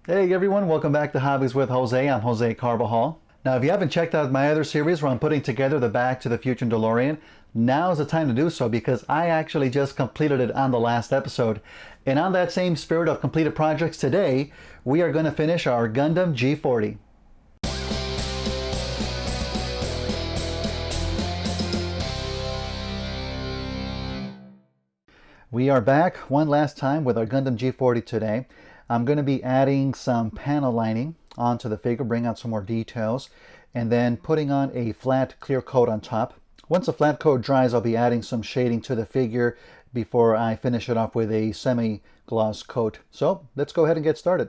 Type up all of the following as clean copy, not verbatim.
Hey everyone, welcome back to Hobbies with Jose. I'm Jose Carbajal. Now, if you haven't checked out my other series where I'm putting together the Back to the Future DeLorean, now is the time to do so because I actually just completed it on the last episode. And on that same spirit of completed projects today, we are going to finish our Gundam G40. We are back one last time with our Gundam G40 today. I'm going to be adding some panel lining onto the figure, bring out some more details, and then putting on a flat clear coat on top. Once the flat coat dries, I'll be adding some shading to the figure before I finish it off with a semi-gloss coat. So let's go ahead and get started.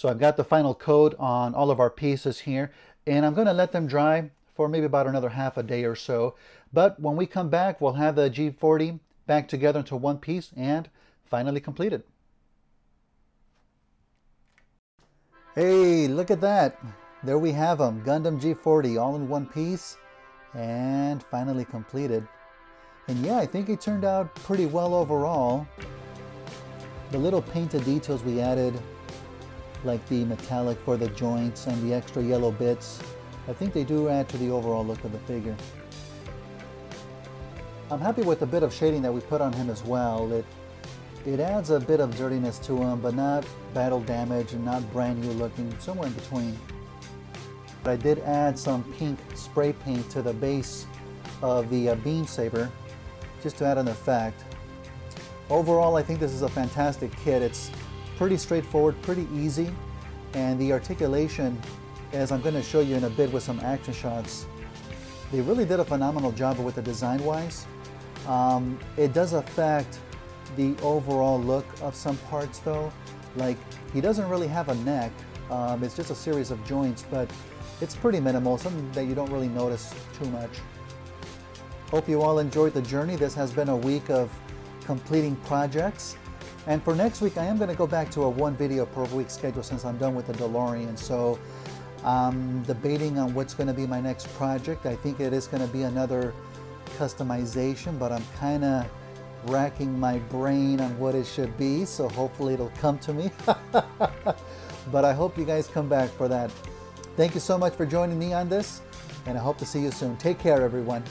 So I've got the final coat on all of our pieces here, and I'm going to let them dry for maybe about another half a day or so. But when we come back, we'll have the G40 back together into one piece and finally completed. Hey, look at that. There we have them, Gundam G40 all in one piece and finally completed. And yeah, I think it turned out pretty well overall. The little painted details we added, like the metallic for the joints and the extra yellow bits, I think they do add to the overall look of the figure. I'm happy with the bit of shading that we put on him as well. It adds a bit of dirtiness to him, but not battle damage and not brand new looking, somewhere in between. But I did add some pink spray paint to the base of the beam saber, just to add an effect. Overall, I think this is a fantastic kit. It's pretty straightforward, pretty easy, and the articulation, as I'm going to show you in a bit with some action shots, they really did a phenomenal job with the design-wise. It does affect the overall look of some parts though. Like, he doesn't really have a neck, it's just a series of joints, but it's pretty minimal, something that you don't really notice too much. Hope you all enjoyed the journey. This has been a week of completing projects. And for next week, I am going to go back to a one video per week schedule since I'm done with the DeLorean. So I'm debating on what's going to be my next project. I think it is going to be another customization, but I'm kind of racking my brain on what it should be. So hopefully it'll come to me. But I hope you guys come back for that. Thank you so much for joining me on this, and I hope to see you soon. Take care, everyone.